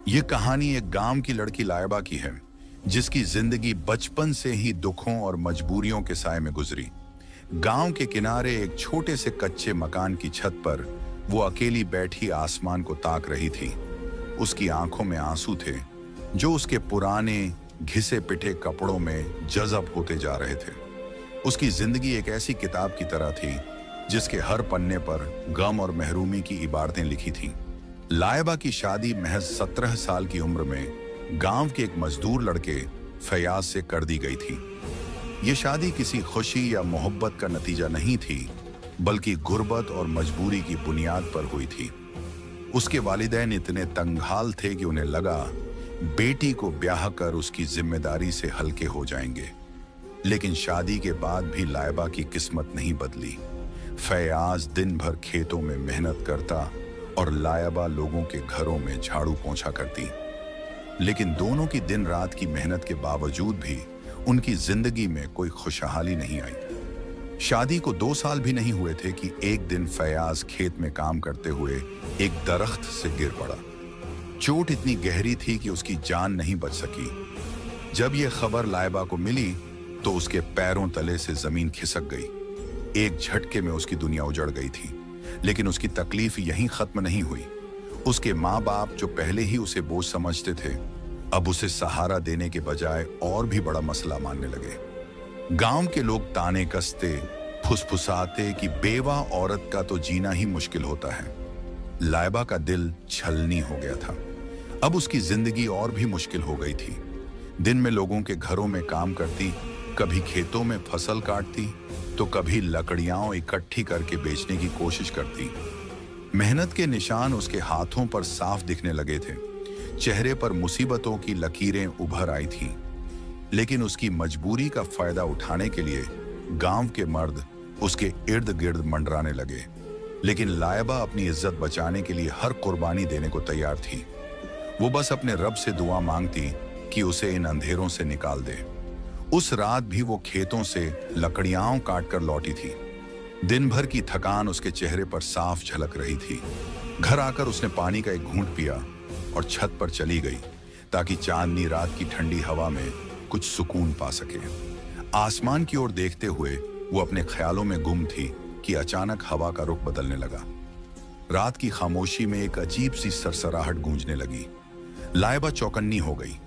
ये कहानी एक गांव की लड़की लाइबा की है, जिसकी जिंदगी बचपन से ही दुखों और मजबूरियों के साए में गुजरी। गांव के किनारे एक छोटे से कच्चे मकान की छत पर वो अकेली बैठी आसमान को ताक रही थी। उसकी आंखों में आंसू थे, जो उसके पुराने घिसे पिटे कपड़ों में जज़ब होते जा रहे थे। उसकी जिंदगी एक ऐसी किताब की तरह थी, जिसके हर पन्ने पर गम और महरूमी की इबारतें लिखी थीं। लाइबा की शादी महज 17 साल की उम्र में गांव के एक मजदूर लड़के फयाज से कर दी गई थी। ये शादी किसी खुशी या मोहब्बत का नतीजा नहीं थी, बल्कि गुर्बत और मजबूरी की बुनियाद पर हुई थी। उसके वालिदैन इतने तंगहाल थे कि उन्हें लगा बेटी को ब्याह कर उसकी जिम्मेदारी से हल्के हो जाएंगे। लेकिन शादी के बाद भी लाइबा की किस्मत नहीं बदली। फयाज दिन भर खेतों में मेहनत करता और लाइबा लोगों के घरों में झाड़ू पोंछा करती। लेकिन दोनों की दिन रात की मेहनत के बावजूद भी उनकी जिंदगी में कोई खुशहाली नहीं आई। शादी को 2 साल भी नहीं हुए थे कि एक दिन फयाज खेत में काम करते हुए एक दरख्त से गिर पड़ा। चोट इतनी गहरी थी कि उसकी जान नहीं बच सकी। जब यह खबर लाइबा को मिली तो उसके पैरों तले से जमीन खिसक गई। एक झटके में उसकी दुनिया उजड़ गई थी। लेकिन उसकी तकलीफ यहीं खत्म नहीं हुई। उसके माँ बाप, जो पहले ही उसे बोझ समझते थे, अब उसे सहारा देने के बजाय और भी बड़ा मसला मानने लगे। गांव के लोग ताने कसते, फुसफुसाते कि बेवा औरत का तो जीना ही मुश्किल होता है। लाइबा का दिल छलनी हो गया था। अब उसकी जिंदगी और भी मुश्किल हो गई थी। दिन में लोगों के घरों में काम करती, कभी खेतों में फसल काटती, तो कभी लकड़ियां इकट्ठी करके बेचने की कोशिश करती। मेहनत के निशान उसके हाथों पर साफ दिखने लगे थे। चेहरे पर मुसीबतों की लकीरें उभर आई थीं। लेकिन उसकी मजबूरी का फायदा उठाने के लिए गांव के मर्द उसके इर्द गिर्द मंडराने लगे। लेकिन लाइबा अपनी इज्जत बचाने के लिए हर कुर्बानी देने को तैयार थी। वो बस अपने रब से दुआ मांगती कि उसे इन अंधेरों से निकाल दे। उस रात भी वो खेतों से लकड़ियां काट कर लौटी थी। दिन भर की थकान उसके चेहरे पर साफ झलक रही थी। घर आकर उसने पानी का एक घूंट पिया और छत पर चली गई, ताकि चांदनी रात की ठंडी हवा में कुछ सुकून पा सके। आसमान की ओर देखते हुए वो अपने ख्यालों में गुम थी कि अचानक हवा का रुख बदलने लगा। रात की खामोशी में एक अजीब सी सरसराहट गूंजने लगी। लाइबा चौकन्नी हो गई।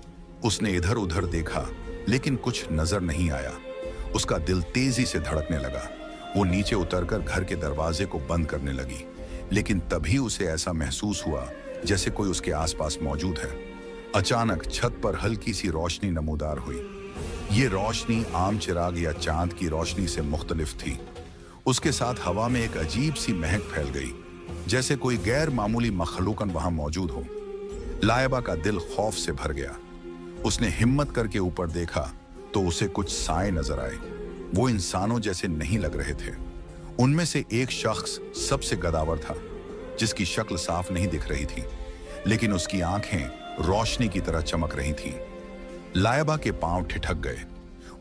उसने इधर उधर देखा, लेकिन कुछ नजर नहीं आया। उसका दिल तेजी से धड़कने लगा। वो नीचे उतरकर घर के दरवाजे को बंद करने लगी। लेकिन तभी उसे ऐसा महसूस हुआ जैसे कोई उसके आसपास मौजूद है। अचानक छत पर हल्की सी रोशनी नमूदार हुई। ये रोशनी आम चिराग या चांद की रोशनी से मुख्तलिफ थी। उसके साथ हवा में एक अजीब सी महक फैल गई, जैसे कोई गैर मामूली मखलूकन वहां मौजूद हो। लाइबा का दिल खौफ से भर गया। उसने हिम्मत करके ऊपर देखा तो उसे कुछ साए नजर आए। वो इंसानों जैसे नहीं लग रहे थे। उनमें से एक शख्स सबसे गदावर था, जिसकी शक्ल साफ नहीं दिख रही थी, लेकिन उसकी आंखें रोशनी की तरह चमक रही थीं। लाइबा के पांव ठिठक गए।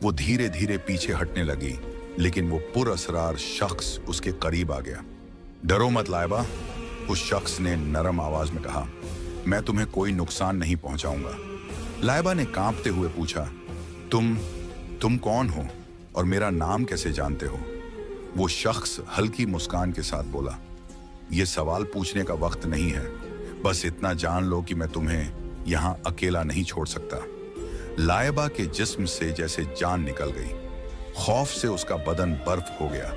वो धीरे धीरे पीछे हटने लगी, लेकिन वो पुरअसरार शख्स उसके करीब आ गया। डरो मत लाइबा, उस शख्स ने नरम आवाज में कहा। मैं तुम्हें कोई नुकसान नहीं पहुंचाऊंगा। लाइबा ने कांपते हुए पूछा, तुम कौन हो और मेरा नाम कैसे जानते हो? वो शख्स हल्की मुस्कान के साथ बोला, यह सवाल पूछने का वक्त नहीं है। बस इतना जान लो कि मैं तुम्हें यहां अकेला नहीं छोड़ सकता। लाइबा के जिस्म से जैसे जान निकल गई। खौफ से उसका बदन बर्फ हो गया।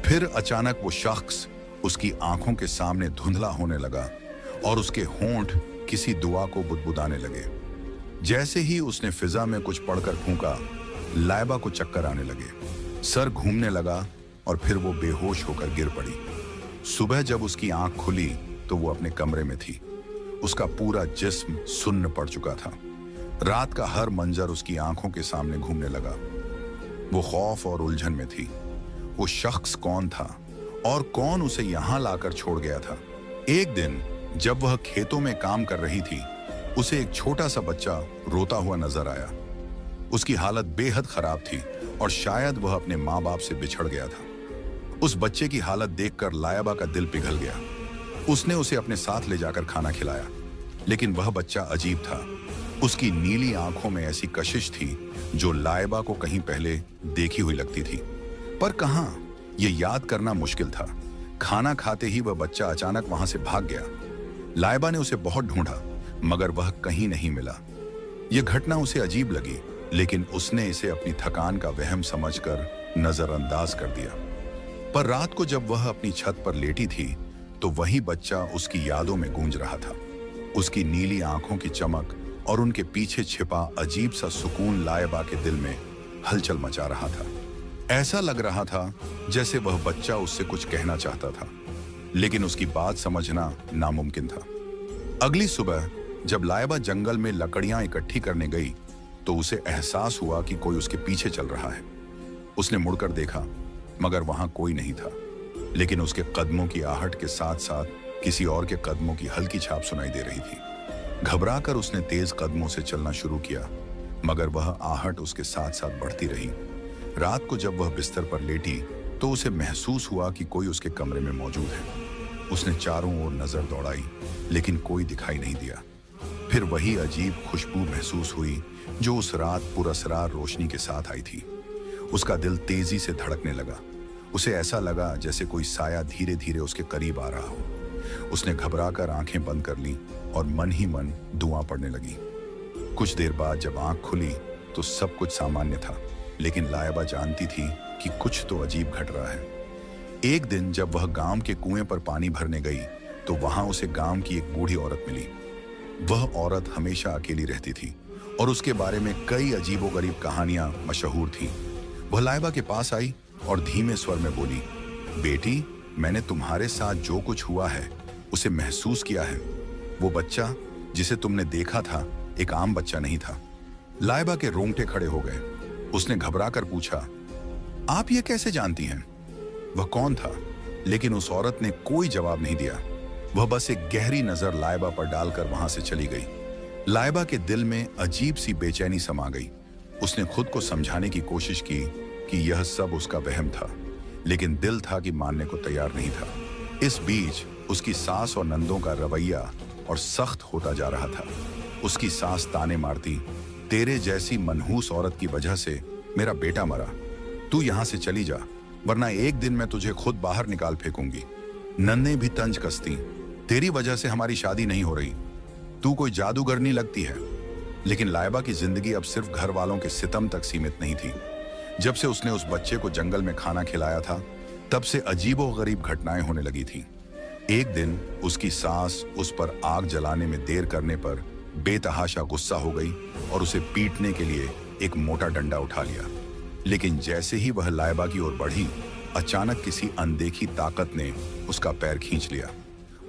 फिर अचानक वो शख्स उसकी आंखों के सामने धुंधला होने लगा और उसके होंठ किसी दुआ को बुदबुदाने लगे। जैसे ही उसने फिजा में कुछ पढ़कर फूंका, लाइबा को चक्कर आने लगे। सर घूमने लगा और फिर वो बेहोश होकर गिर पड़ी। सुबह जब उसकी आंख खुली तो वो अपने कमरे में थी। उसका पूरा जिस्म सुन्न पड़ चुका था। रात का हर मंजर उसकी आंखों के सामने घूमने लगा। वो खौफ और उलझन में थी। वो शख्स कौन था और कौन उसे यहां लाकर छोड़ गया था? एक दिन जब वह खेतों में काम कर रही थी, उसे एक छोटा सा बच्चा रोता हुआ नजर आया। उसकी हालत बेहद खराब थी और शायद वह अपने माँ बाप से बिछड़ गया था। उस बच्चे की हालत देखकर लाइबा का दिल पिघल गया। उसने उसे अपने साथ ले जाकर खाना खिलाया। लेकिन वह बच्चा अजीब था। उसकी नीली आंखों में ऐसी कशिश थी जो लाइबा को कहीं पहले देखी हुई लगती थी। पर कहां, यह याद करना मुश्किल था। खाना खाते ही वह बच्चा अचानक वहां से भाग गया। लाइबा ने उसे बहुत ढूंढा, मगर वह कहीं नहीं मिला। यह घटना उसे अजीब लगी, लेकिन उसने इसे अपनी थकान का वहम समझकर नजरअंदाज कर दिया। पर रात को जब वह अपनी छत पर लेटी थी, तो वही बच्चा उसकी यादों में गूंज रहा था। उसकी नीली आंखों की चमक और उनके पीछे छिपा अजीब सा सुकून लाइबा के दिल में हलचल मचा रहा था। ऐसा लग रहा था जैसे वह बच्चा उससे कुछ कहना चाहता था, लेकिन उसकी बात समझना नामुमकिन था। अगली सुबह जब लाइबा जंगल में लकड़ियां इकट्ठी करने गई, तो उसे एहसास हुआ कि कोई उसके पीछे चल रहा है। उसने मुड़कर देखा, मगर वहां कोई नहीं था, लेकिन उसके कदमों की आहट के साथ साथ किसी और के कदमों की हल्की छाप सुनाई दे रही थी। घबराकर उसने तेज कदमों से चलना शुरू किया, मगर वह आहट उसके साथ साथ बढ़ती रही। रात को जब वह बिस्तर पर लेटी, तो उसे महसूस हुआ कि कोई उसके कमरे में मौजूद है। उसने चारों ओर नजर दौड़ाई, लेकिन कोई दिखाई नहीं दिया। फिर वही अजीब खुशबू महसूस हुई जो उस रात पुरअसरार रोशनी के साथ आई थी। उसका दिल तेजी से धड़कने लगा। उसे ऐसा लगा जैसे कोई साया धीरे धीरे उसके करीब आ रहा हो। उसने घबराकर आंखें बंद कर लीं और मन ही मन दुआ पड़ने लगी। कुछ देर बाद जब आंख खुली तो सब कुछ सामान्य था, लेकिन लाइबा जानती थी कि कुछ तो अजीब घट रहा है। एक दिन जब वह गांव के कुएं पर पानी भरने गई, तो वहां उसे गांव की एक बूढ़ी औरत मिली। वह औरत हमेशा अकेली रहती थी और उसके बारे में कई अजीबोगरीब कहानियां मशहूर थीं। वह लाइबा के पास आई और धीमे स्वर में बोली, बेटी, मैंने तुम्हारे साथ जो कुछ हुआ है उसे महसूस किया है। वो बच्चा जिसे तुमने देखा था एक आम बच्चा नहीं था। लाइबा के रोंगटे खड़े हो गए। उसने घबराकर पूछा, आप ये कैसे जानती हैं? वह कौन था? लेकिन उस औरत ने कोई जवाब नहीं दिया। वह बस एक गहरी नजर लाइबा पर डालकर वहां से चली गई। लाइबा के दिल में अजीब सी बेचैनी समा गई। उसने खुद को समझाने की कोशिश की कि यह सब उसका वहम था, लेकिन दिल था कि मानने को तैयार नहीं था। इस बीच उसकी सास और नंदों का रवैया और सख्त होता जा रहा था। उसकी सास ताने मारती, तेरे जैसी मनहूस औरत की वजह से मेरा बेटा मरा। तू यहां से चली जा, वरना एक दिन मैं तुझे खुद बाहर निकाल फेंकूंगी। नन्ने भी तंज कसती, तेरी वजह से हमारी शादी नहीं हो रही। तू कोई जादूगरनी लगती है। लेकिन लाइबा की जिंदगी अब सिर्फ घर वालों के सितम तक सीमित नहीं थी। जब से उसने उस बच्चे को जंगल में खाना खिलाया था, तब से अजीबोगरीब घटनाएं होने लगी थीं। एक दिन उसकी सास उस पर आग जलाने में देर करने पर बेतहाशा गुस्सा हो गई और उसे पीटने के लिए एक मोटा डंडा उठा लिया। लेकिन जैसे ही वह लाइबा की ओर बढ़ी, अचानक किसी अनदेखी ताकत ने उसका पैर खींच लिया।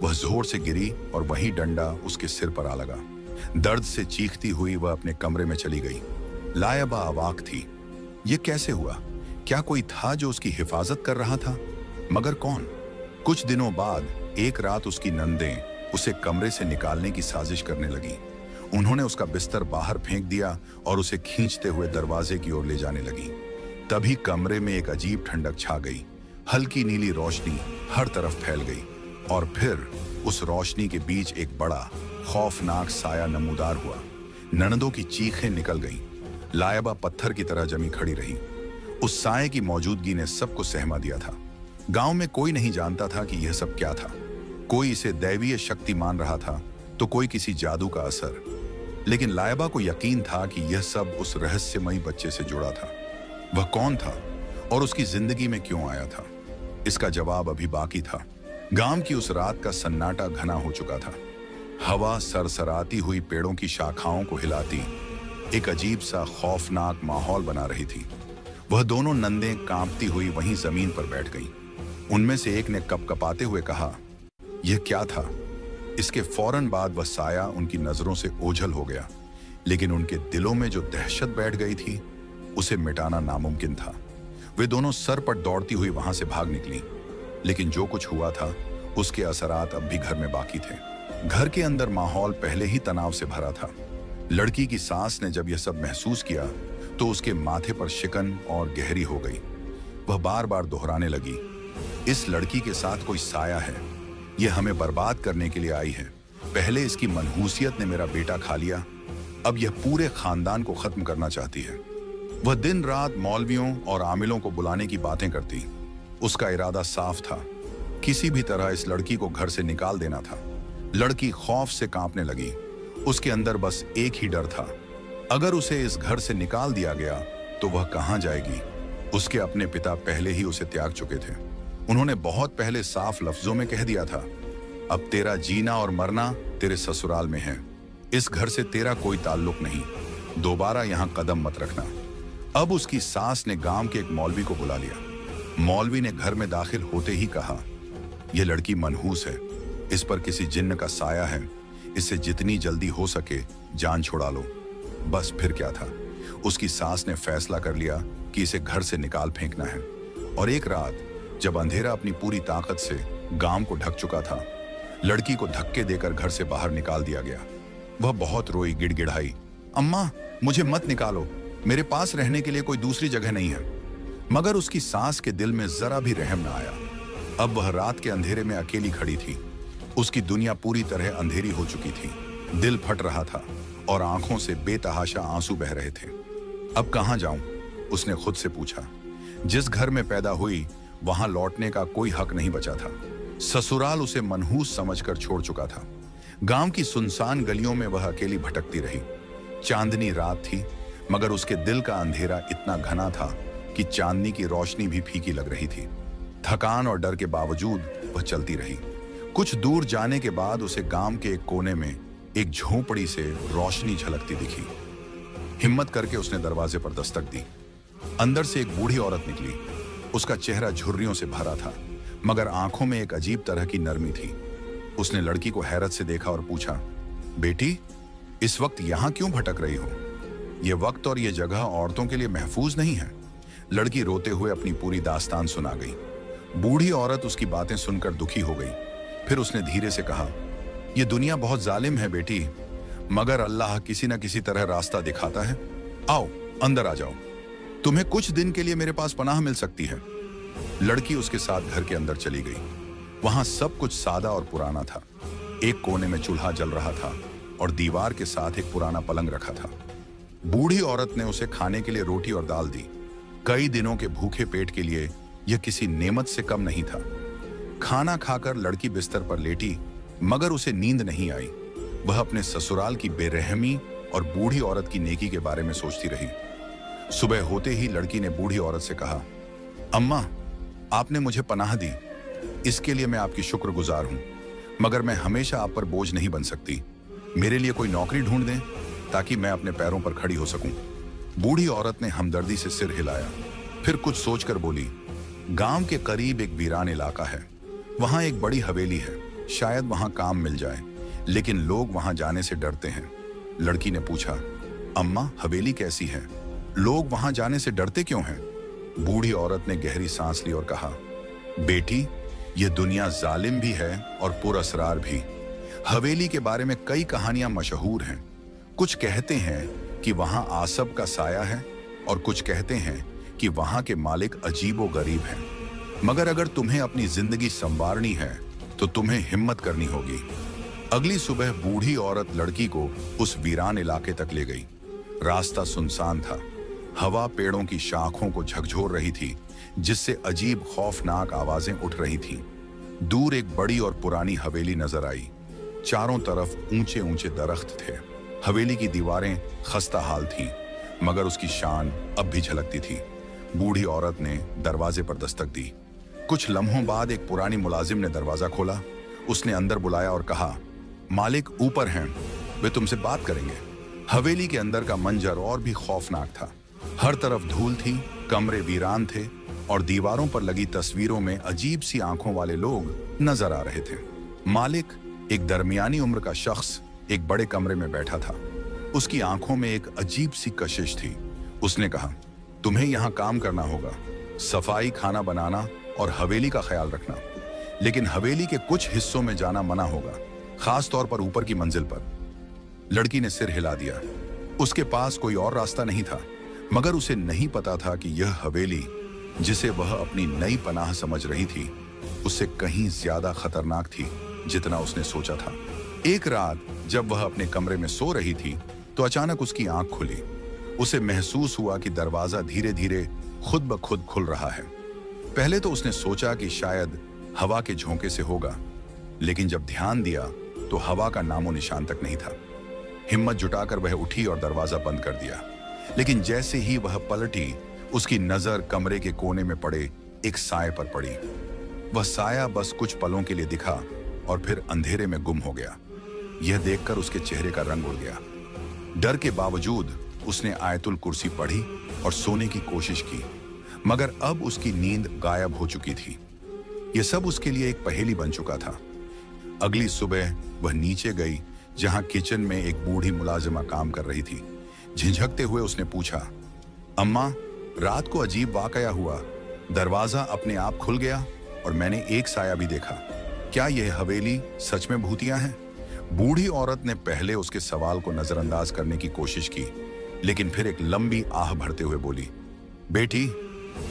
वह जोर से गिरी और वही डंडा उसके सिर पर आ लगा। दर्द से चीखती हुई वह अपने कमरे में चली गई। लाइबा अवाक थी। यह कैसे हुआ? क्या कोई था जो उसकी हिफाजत कर रहा था? मगर कौन? कुछ दिनों बाद एक रात उसकी नंदें उसे कमरे से निकालने की साजिश करने लगी। उन्होंने उसका बिस्तर बाहर फेंक दिया और उसे खींचते हुए दरवाजे की ओर ले जाने लगी। तभी कमरे में एक अजीब ठंडक छा गई। हल्की नीली रोशनी हर तरफ फैल गई और फिर उस रोशनी के बीच एक बड़ा खौफनाक साया नमूदार हुआ। ननदों की चीखें निकल गईं। लाइबा पत्थर की तरह जमी खड़ी रही। उस साये की मौजूदगी ने सबको सहमा दिया था। गांव में कोई नहीं जानता था कि यह सब क्या था। कोई इसे दैवीय शक्ति मान रहा था, तो कोई किसी जादू का असर। लेकिन लाइबा को यकीन था कि यह सब उस रहस्यमयी बच्चे से जुड़ा था। वह कौन था और उसकी जिंदगी में क्यों आया था? इसका जवाब अभी बाकी था। गांव की उस रात का सन्नाटा घना हो चुका था। हवा सरसराती हुई पेड़ों की शाखाओं को हिलाती एक अजीब सा खौफनाक माहौल बना रही थी। वह दोनों नंदें कांपती हुई वहीं जमीन पर बैठ गईं। उनमें से एक ने कपकपाते हुए कहा, यह क्या था? इसके फौरन बाद वह साया उनकी नजरों से ओझल हो गया, लेकिन उनके दिलों में जो दहशत बैठ गई थी, उसे मिटाना नामुमकिन था। वे दोनों सर पर दौड़ती हुई वहां से भाग निकली, लेकिन जो कुछ हुआ था उसके असरात अब भी घर में बाकी थे। घर के अंदर माहौल पहले ही तनाव से भरा था। लड़की की सास ने जब यह सब महसूस किया तो उसके माथे पर शिकन और गहरी हो गई। वह बार बार दोहराने लगी, इस लड़की के साथ कोई साया है, यह हमें बर्बाद करने के लिए आई है। पहले इसकी मनहूसियत ने मेरा बेटा खा लिया, अब यह पूरे खानदान को खत्म करना चाहती है। वह दिन रात मौलवियों और आमिलों को बुलाने की बातें करती। उसका इरादा साफ था, किसी भी तरह इस लड़की को घर से निकाल देना था। लड़की खौफ से कांपने लगी। उसके अंदर बस एक ही डर था, अगर उसे इस घर से निकाल दिया गया तो वह कहां जाएगी। उसके अपने पिता पहले ही उसे त्याग चुके थे। उन्होंने बहुत पहले साफ लफ्जों में कह दिया था, अब तेरा जीना और मरना तेरे ससुराल में है, इस घर से तेरा कोई ताल्लुक नहीं, दोबारा यहां कदम मत रखना। अब उसकी सास ने गांव के एक मौलवी को बुला लिया। मौलवी ने घर में दाखिल होते ही कहा, यह लड़की मनहूस है, इस पर किसी जिन्न का साया है, इससे जितनी जल्दी हो सके जान छुड़ा लो। बस फिर क्या था, उसकी सास ने फैसला कर लिया कि इसे घर से निकाल फेंकना है। और एक रात जब अंधेरा अपनी पूरी ताकत से गांव को ढक चुका था, लड़की को धक्के देकर घर से बाहर निकाल दिया गया। वह बहुत रोई, गिड़गिड़ाई, अम्मा मुझे मत निकालो, मेरे पास रहने के लिए कोई दूसरी जगह नहीं है। मगर उसकी सास के दिल में जरा भी रहम न आया। अब वह रात के अंधेरे में अकेली खड़ी थी। उसकी दुनिया पूरी तरह अंधेरी हो चुकी थी। दिल फट रहा था और आंखों से बेतहाशा आंसू बह रहे थे। अब कहां जाऊं, उसने खुद से पूछा। जिस घर में पैदा हुई वहां लौटने का कोई हक नहीं बचा था। ससुराल उसे मनहूस समझकर छोड़ चुका था। गांव की सुनसान गलियों में वह अकेली भटकती रही। चांदनी रात थी, मगर उसके दिल का अंधेरा इतना घना था कि चांदनी की रोशनी भी फीकी लग रही थी। थकान और डर के बावजूद वह चलती रही। कुछ दूर जाने के बाद उसे गांव के एक कोने में एक झोपड़ी से रोशनी झलकती दिखी। हिम्मत करके उसने दरवाजे पर दस्तक दी। अंदर से एक बूढ़ी औरत निकली। उसका चेहरा झुर्रियों से भरा था, मगर आंखों में एक अजीब तरह की नरमी थी। उसने लड़की को हैरत से देखा और पूछा, बेटी इस वक्त यहां क्यों भटक रही हो? यह वक्त और यह जगह औरतों के लिए महफूज नहीं है। लड़की रोते हुए अपनी पूरी दास्तान सुना गई। बूढ़ी औरत उसकी बातें सुनकर दुखी हो गई। फिर उसने धीरे से कहा, यह दुनिया बहुत जालिम है बेटी, मगर अल्लाह किसी न किसी तरह रास्ता दिखाता है। आओ अंदर आ जाओ, तुम्हें कुछ दिन के लिए मेरे पास पनाह मिल सकती है। लड़की उसके साथ घर के अंदर चली गई। वहां सब कुछ सादा और पुराना था। एक कोने में चूल्हा जल रहा था और दीवार के साथ एक पुराना पलंग रखा था। बूढ़ी औरत ने उसे खाने के लिए रोटी और दाल दी। कई दिनों के भूखे पेट के लिए यह किसी नेमत से कम नहीं था। खाना खाकर लड़की बिस्तर पर लेटी, मगर उसे नींद नहीं आई। वह अपने ससुराल की बेरहमी और बूढ़ी औरत की नेकी के बारे में सोचती रही। सुबह होते ही लड़की ने बूढ़ी औरत से कहा, अम्मा आपने मुझे पनाह दी, इसके लिए मैं आपकी शुक्रगुजार हूं, मगर मैं हमेशा आप पर बोझ नहीं बन सकती। मेरे लिए कोई नौकरी ढूंढ दें ताकि मैं अपने पैरों पर खड़ी हो सकूं। बूढ़ी औरत ने हमदर्दी से सिर हिलाया, फिर कुछ सोचकर बोली, गांव के करीब एक वीरान इलाका है, वहां एक बड़ी हवेली है, शायद वहां काम मिल जाए, लेकिन लोग वहां जाने से डरते हैं। लड़की ने पूछा, अम्मा हवेली कैसी है? लोग वहां जाने से डरते क्यों हैं? बूढ़ी औरत ने गहरी सांस ली और कहा, बेटी यह दुनिया जालिम भी है और पुरअसरार भी। हवेली के बारे में कई कहानियां मशहूर हैं। कुछ कहते हैं कि वहां आसब का साया है और कुछ कहते हैं कि वहां के मालिक अजीबो गरीब हैं। मगर अगर तुम्हें अपनी जिंदगी संवारनी है तो तुम्हें हिम्मत करनी होगी। अगली सुबह बूढ़ी औरत लड़की को उस वीरान इलाके तक ले गई। रास्ता सुनसान था। हवा पेड़ों की शाखों को झकझोर रही थी, जिससे अजीब खौफनाक आवाजें उठ रही थीं। दूर एक बड़ी और पुरानी हवेली नजर आई। चारों तरफ ऊंचे ऊंचे दरख्त थे। हवेली की दीवारें खस्ता हाल थीं, मगर उसकी शान अब भी झलकती थी। बूढ़ी औरत ने दरवाजे पर दस्तक दी। कुछ लम्हों बाद एक पुरानी मुलाजिम ने दरवाजा खोला। उसने अंदर बुलाया और कहा, मालिक ऊपर हैं, वे तुमसे बात करेंगे। हवेली के अंदर का मंजर और भी खौफनाक था। हर तरफ धूल थी, कमरे वीरान थे और दीवारों पर लगी तस्वीरों में अजीब सी आंखों वाले लोग नजर आ रहे थे। मालिक एक दरमियानी उम्र का शख्स एक बड़े कमरे में बैठा था। उसकी आंखों में एक अजीब सी कशिश थी। उसने कहा, तुम्हें यहाँ काम करना होगा, सफाई, खाना बनाना और हवेली का ख्याल रखना, लेकिन हवेली के कुछ हिस्सों में जाना मना होगा, खास तौर पर ऊपर की मंजिल पर। लड़की ने सिर हिला दिया। उसके पास कोई और रास्ता नहीं था, मगर उसे नहीं पता था कि यह हवेली, जिसे वह अपनी नई पनाह समझ रही थी, उससे कहीं ज्यादा खतरनाक थी जितना उसने सोचा था। एक रात जब वह अपने कमरे में सो रही थी तो अचानक उसकी आंख खुली। उसे महसूस हुआ कि दरवाजा धीरे धीरे खुद ब खुद खुल रहा है। पहले तो उसने सोचा कि शायद हवा के झोंके से होगा, लेकिन जब ध्यान दिया तो हवा का नामो निशान तक नहीं था। हिम्मत जुटाकर वह उठी और दरवाजा बंद कर दिया, लेकिन जैसे ही वह पलटी उसकी नजर कमरे के कोने में पड़े एक साए पर पड़ी। वह साया बस कुछ पलों के लिए दिखा और फिर अंधेरे में गुम हो गया। यह देखकर उसके चेहरे का रंग उड़ गया। डर के बावजूद उसने आयतुल कुर्सी पढ़ी और सोने की कोशिश की, मगर अब उसकी नींद गायब हो चुकी थी। यह सब उसके लिए एक पहेली बन चुका था। अगली सुबह वह नीचे गई जहां किचन में एक बूढ़ी मुलाजिमा काम कर रही थी। झिझकते हुए उसने पूछा, अम्मा, रात को अजीब वाकया हुआ। दरवाजा अपने आप खुल गया और मैंने एक साया भी देखा। क्या यह हवेली सच में भूतिया है? बूढ़ी औरत ने पहले उसके सवाल को नजरअंदाज करने की कोशिश की, लेकिन फिर एक लंबी आह भरते हुए बोली, बेटी,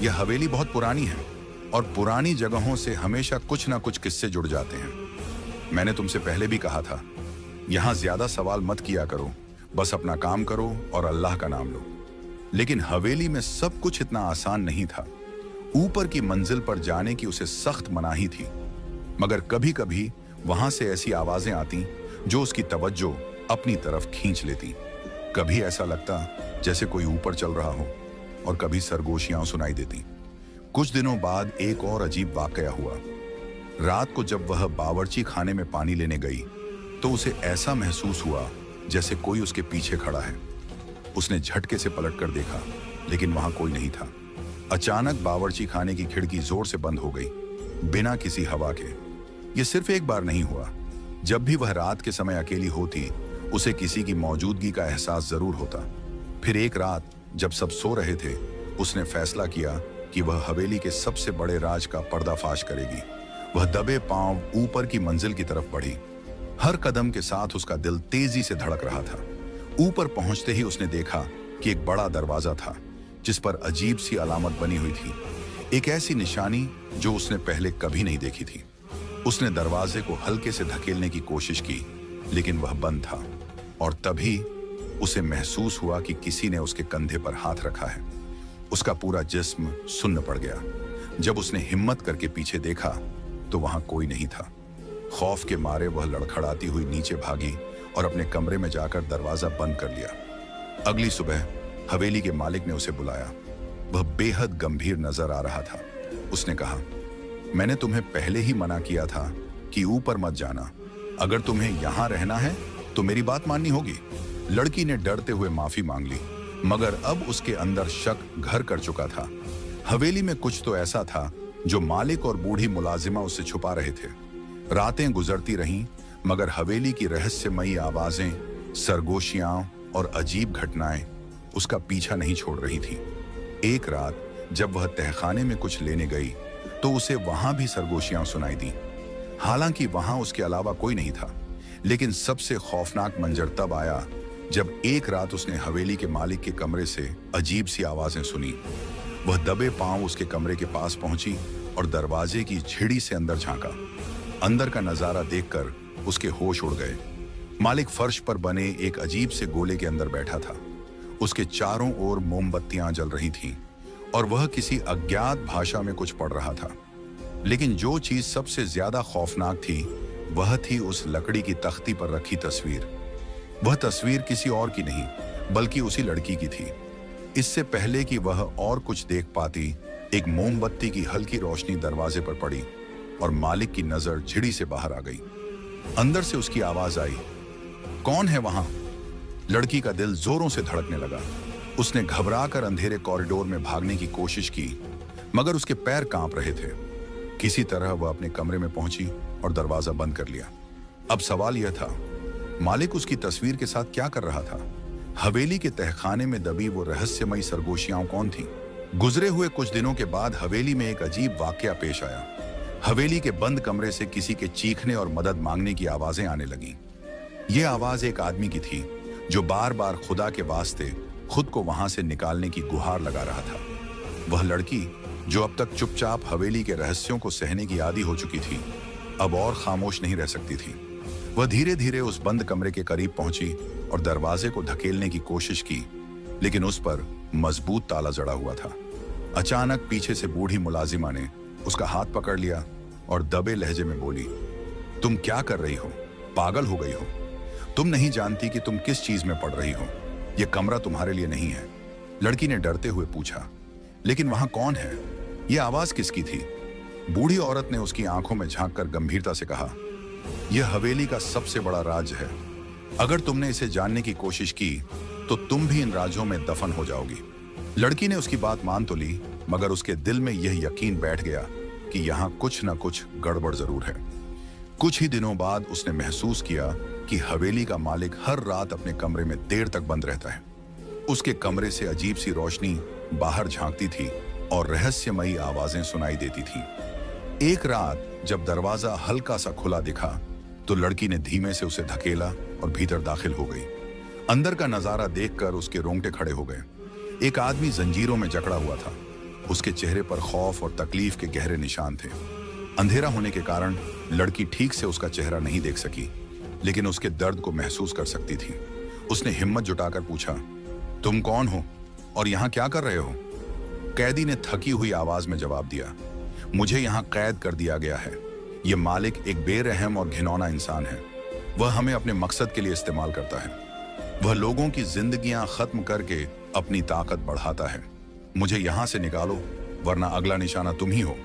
यह हवेली बहुत पुरानी है और पुरानी जगहों से हमेशा कुछ ना कुछ किस्से जुड़ जाते हैं। मैंने तुमसे पहले भी कहा था, यहां ज्यादा सवाल मत किया करो, बस अपना काम करो और अल्लाह का नाम लो। लेकिन हवेली में सब कुछ इतना आसान नहीं था। ऊपर की मंजिल पर जाने की उसे सख्त मनाही थी, मगर कभी कभी वहां से ऐसी आवाजें आती जो उसकी तवज्जो अपनी तरफ खींच लेती। कभी ऐसा लगता जैसे कोई ऊपर चल रहा हो और कभी सरगोशियां सुनाई देती। कुछ दिनों बाद एक और अजीब वाकया हुआ। रात को जब वह बावर्ची खाने में पानी लेने गई तो उसे ऐसा महसूस हुआ जैसे कोई उसके पीछे खड़ा है। उसने झटके से पलटकर देखा, लेकिन वहां कोई नहीं था। अचानक बावर्ची खाने की खिड़की जोर से बंद हो गई, बिना किसी हवा के। यह सिर्फ एक बार नहीं हुआ। जब भी वह रात के समय अकेली होती, उसे किसी की मौजूदगी का एहसास जरूर होता। फिर एक रात जब सब सो रहे थे, उसने फैसला किया कि वह हवेली के सबसे बड़े राज का पर्दाफाश करेगी। वह दबे पांव ऊपर की मंजिल की तरफ बढ़ी। हर कदम के साथ उसका दिल तेजी से धड़क रहा था। ऊपर पहुंचते ही उसने देखा कि एक बड़ा दरवाजा था जिस पर अजीब सी अलामत बनी हुई थी, एक ऐसी निशानी जो उसने पहले कभी नहीं देखी थी। उसने दरवाजे को हल्के से धकेलने की कोशिश की, लेकिन वह बंद था और तभी उसे महसूस हुआ कि किसी ने उसके कंधे पर हाथ रखा है। उसका पूरा जिस्म सुन्न पड़ गया। जब उसने हिम्मत करके पीछे देखा तो वहां कोई नहीं था। खौफ के मारे वह लड़खड़ाती हुई नीचे भागी और अपने कमरे में जाकर दरवाजा बंद कर लिया। अगली सुबह हवेली के मालिक ने उसे बुलाया। वह बेहद गंभीर नजर आ रहा था। उसने कहा, मैंने तुम्हें पहले ही मना किया था कि ऊपर मत जाना। अगर तुम्हें यहां रहना है तो मेरी बात माननी होगी। लड़की ने डरते हुए माफी मांग ली, मगर अब उसके अंदर शक घर कर चुका था। हवेली में कुछ तो ऐसा था जो मालिक और बूढ़ी मुलाजिमा उससे छुपा रहे थे। रातें गुजरती रहीं, मगर हवेली की रहस्यमयी आवाजें, सरगोशियां और अजीब घटनाएं उसका पीछा नहीं छोड़ रही थी। एक रात जब वह तहखाने में कुछ लेने गई तो उसे वहां भी सरगोशियां सुनाई दी। हालांकि वहां उसके अलावा कोई नहीं था, लेकिन सबसे खौफनाक मंजर तब आया जब एक रात उसने हवेली के मालिक के कमरे से अजीब सी आवाजें सुनी। वह दबे पांव उसके कमरे के पास पहुंची और दरवाजे की झिड़ी से अंदर झांका। अंदर का नजारा देखकर उसके होश उड़ गए। मालिक फर्श पर बने एक अजीब से गोले के अंदर बैठा था। उसके चारों ओर मोमबत्तियां जल रही थीं और वह किसी अज्ञात भाषा में कुछ पढ़ रहा था। लेकिन जो चीज सबसे ज्यादा खौफनाक थी वह थी उस लकड़ी की तख्ती पर रखी तस्वीर। वह तस्वीर किसी और की नहीं बल्कि उसी लड़की की थी। इससे पहले कि वह और कुछ देख पाती, एक मोमबत्ती की हल्की रोशनी दरवाजे पर पड़ी और मालिक की नजर झिड़ी से बाहर आ गई। अंदर से उसकी आवाज आई, कौन है वहां? लड़की का दिल जोरों से धड़कने लगा। उसने घबराकर अंधेरे कॉरिडोर में भागने की कोशिश की, मगर उसके पैर कांप रहे थे। किसी तरह वह अपने कमरे में पहुंची और दरवाजा बंद कर लिया। अब सवाल यह था, मालिक उसकी तस्वीर के साथ क्या कर रहा था? हवेली के तहखाने में दबी वो रहस्यमयी सरगोशियां कौन थीं? गुजरे हुए कुछ दिनों के बाद हवेली में एक अजीब वाकया पेश आया। हवेली के बंद कमरे से किसी के चीखने और मदद मांगने की आवाजें आने लगीं। ये आवाज एक आदमी की थी जो बार बार खुदा के वास्ते खुद को वहां से निकालने की गुहार लगा रहा था। वह लड़की जो अब तक चुपचाप हवेली के रहस्यों को सहने की आदी हो चुकी थी, अब और खामोश नहीं रह सकती थी। वह धीरे धीरे उस बंद कमरे के करीब पहुंची और दरवाजे को धकेलने की कोशिश की, लेकिन उस पर मजबूत ताला जड़ा हुआ था। अचानक पीछे से बूढ़ी मुलाजिमा ने उसका हाथ पकड़ लिया और दबे लहजे में बोली, तुम क्या कर रही हो? पागल हो गई हो? तुम नहीं जानती कि तुम किस चीज में पड़ रही हो? यह कमरा तुम्हारे लिए नहीं है। लड़की ने डरते हुए पूछा, लेकिन वहां कौन है? यह आवाज किसकी थी? बूढ़ी औरत ने उसकी आंखों में झांककर गंभीरता से कहा, यह हवेली का सबसे बड़ा राज है। अगर तुमने इसे जानने की कोशिश की तो तुम भी इन राजों में दफन हो जाओगी। लड़की ने उसकी बात मान तो ली, मगर उसके दिल में यह यकीन बैठ गया कि यहाँ कुछ न कुछ गड़बड़ जरूर है। कुछ ही दिनों बाद उसने महसूस किया कि हवेली का मालिक हर रात अपने कमरे में देर तक बंद रहता है। उसके कमरे से अजीब सी रोशनी बाहर झांकती थी और रहस्यमयी आवाजें सुनाई देती थीं। एक रात जब दरवाजा हल्का सा खुला दिखा तो लड़की ने धीमे से उसे धकेला और भीतर दाखिल हो गई। अंदर का नजारा देखकर उसके रोंगटे खड़े हो गए। एक आदमी जंजीरों में जकड़ा हुआ था। उसके चेहरे पर खौफ और तकलीफ के गहरे निशान थे। अंधेरा होने के कारण लड़की ठीक से उसका चेहरा नहीं देख सकी, लेकिन उसके दर्द को महसूस कर सकती थी। उसने हिम्मत जुटाकर पूछा, तुम कौन हो और यहाँ क्या कर रहे हो? कैदी ने थकी हुई आवाज में जवाब दिया, मुझे यहाँ कैद कर दिया गया है। ये मालिक एक बेरहम और घिनौना इंसान है। वह हमें अपने मकसद के लिए इस्तेमाल करता है। वह लोगों की जिंदगियां खत्म करके अपनी ताकत बढ़ाता है। मुझे यहां से निकालो, वरना अगला निशाना तुम ही हो।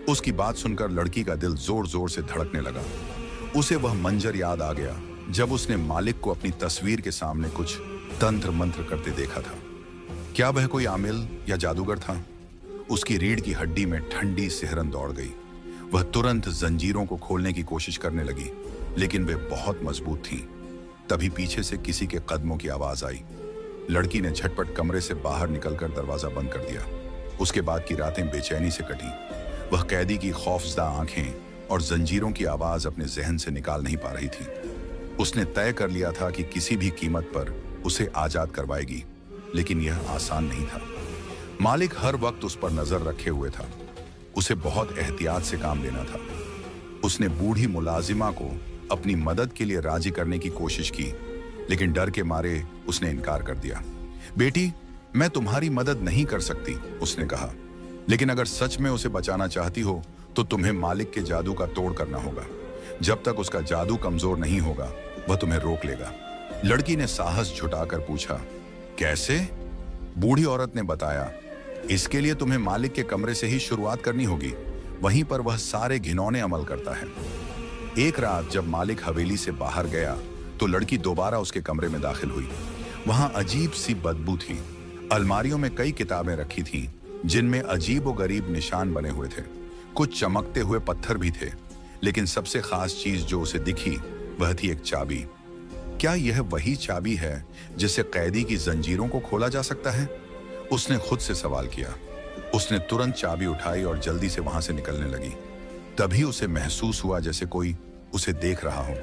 उसकी बात सुनकर लड़की का दिल जोर जोर से धड़कने लगा। उसे वह मंजर याद आ गया जब उसने मालिक को अपनी तस्वीर के सामने कुछ तंत्र मंत्र करते देखा था। क्या वह कोई आमिल या जादूगर था? उसकी रीढ़ की हड्डी में ठंडी सिहरन दौड़ गई। वह तुरंत जंजीरों को खोलने की कोशिश करने लगी, लेकिन वे बहुत मजबूत थीं। तभी पीछे से किसी के कदमों की आवाज आई। लड़की ने झटपट कमरे से बाहर निकलकर दरवाजा बंद कर दिया। उसके बाद की रातें बेचैनी से कटी। वह कैदी की खौफजदा आंखें और जंजीरों की आवाज अपने जहन से निकाल नहीं पा रही थी। उसने तय कर लिया था कि किसी भी कीमत पर उसे आजाद करवाएगी, लेकिन यह आसान नहीं था। मालिक हर वक्त उस पर नजर रखे हुए था। उसे बहुत एहतियात से काम लेना था। उसने बूढ़ी मुलाजिमा को अपनी मदद के लिए राजी करने की कोशिश की, लेकिन डर के मारे उसने इनकार कर दिया। बेटी, मैं तुम्हारी मदद नहीं कर सकती, उसने कहा, लेकिन अगर सच में उसे बचाना चाहती हो तो तुम्हें मालिक के जादू का तोड़ करना होगा। जब तक उसका जादू कमजोर नहीं होगा, वह तुम्हें रोक लेगा। लड़की ने साहस जुटाकर पूछा, कैसे? बूढ़ी औरत ने बताया, इसके लिए तुम्हें मालिक के कमरे से ही शुरुआत करनी होगी। वहीं पर वह सारे घिनौने अमल करता है। एक रात जब मालिक हवेली से बाहर गया तो लड़की दोबारा उसके कमरे में दाखिल हुई। वहां अजीब सी बदबू थी। अलमारियों में कई किताबें रखी थीं, जिनमें अजीबोगरीब निशान बने हुए थे। कुछ चमकते हुए पत्थर भी थे, लेकिन सबसे खास चीज जो उसे दिखी वह थी एक चाबी। क्या यह वही चाबी है जिससे कैदी की जंजीरों को खोला जा सकता है? उसने खुद से सवाल किया। उसने तुरंत चाबी उठाई और जल्दी से वहां से निकलने लगी। तभी उसे महसूस हुआ जैसे कोई उसे देख रहा हो।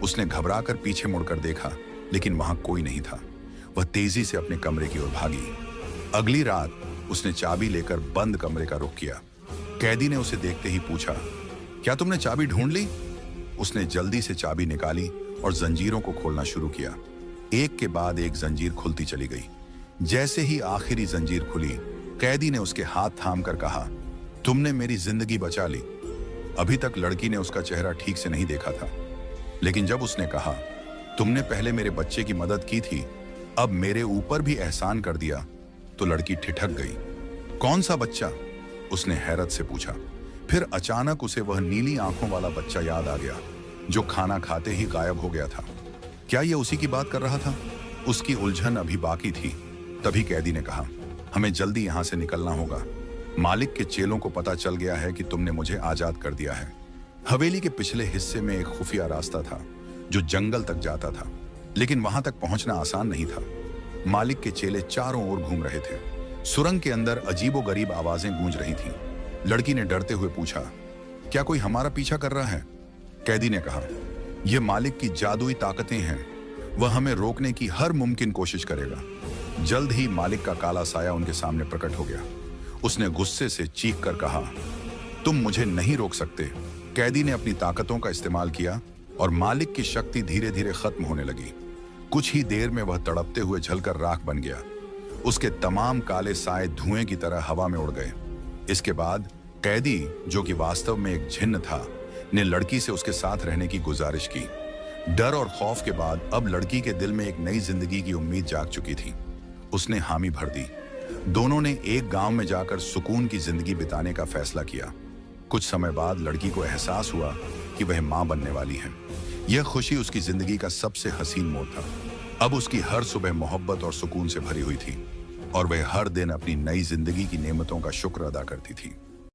उसने घबराकर पीछे मुड़कर देखा, लेकिन वहां कोई नहीं था। वह तेजी से अपने कमरे की ओर भागी। अगली रात उसने चाबी लेकर बंद कमरे का रुख किया। कैदी ने उसे देखते ही पूछा, क्या तुमने चाबी ढूंढ ली? उसने जल्दी से चाबी निकाली और जंजीरों को खोलना शुरू किया। एक के बाद एक जंजीर खुलती चली गई। जैसे ही आखिरी जंजीर खुली, कैदी ने उसके हाथ थामकर कहा, तुमने मेरी जिंदगी बचा ली। अभी तक लड़की ने उसका चेहरा ठीक से नहीं देखा था, लेकिन जब उसने कहा, तुमने पहले मेरे बच्चे की मदद की थी, अब मेरे ऊपर भी एहसान कर दिया, तो लड़की ठिठक गई। कौन सा बच्चा? उसने हैरत से पूछा। फिर अचानक उसे वह नीली आंखों वाला बच्चा याद आ गया जो खाना खाते ही गायब हो गया था। क्या यह उसी की बात कर रहा था? उसकी उलझन अभी बाकी थी। तभी कैदी ने कहा, हमें जल्दी यहां से निकलना होगा। मालिक के चेलों को पता चल गया है कि तुमने मुझे आजाद कर दिया है। हवेली के पिछले हिस्से में एक खुफिया रास्ता था जो जंगल तक जाता था, लेकिन वहां तक पहुंचना आसान नहीं था। मालिक के चेले चारों ओर घूम रहे थे। सुरंग के अंदर अजीबोगरीब आवाजें गूंज रही थीं। लड़की ने डरते हुए पूछा, क्या कोई हमारा पीछा कर रहा है? कैदी ने कहा, यह मालिक की जादुई ताकतें हैं। वह हमें रोकने की हर मुमकिन कोशिश करेगा। जल्द ही मालिक का काला साया उनके सामने प्रकट हो गया। उसने गुस्से से चीख कर कहा, तुम मुझे नहीं रोक सकते। कैदी ने अपनी ताकतों का इस्तेमाल किया और मालिक की शक्ति धीरे धीरे खत्म होने लगी। कुछ ही देर में वह तड़पते हुए जलकर राख बन गया। उसके तमाम काले साए धुएं की तरह हवा में उड़ गए। इसके बाद कैदी, जो कि वास्तव में एक जिन्न था, ने लड़की से उसके साथ रहने की गुजारिश की। डर और खौफ के बाद अब लड़की के दिल में एक नई जिंदगी की उम्मीद जाग चुकी थी। उसने हामी भर दी। दोनों ने एक गांव में जाकर सुकून की जिंदगी बिताने का फैसला किया। कुछ समय बाद लड़की को एहसास हुआ कि वह मां बनने वाली है। यह खुशी उसकी जिंदगी का सबसे हसीन मोड़ था। अब उसकी हर सुबह मोहब्बत और सुकून से भरी हुई थी और वह हर दिन अपनी नई जिंदगी की नेमतों का शुक्र अदा करती थी।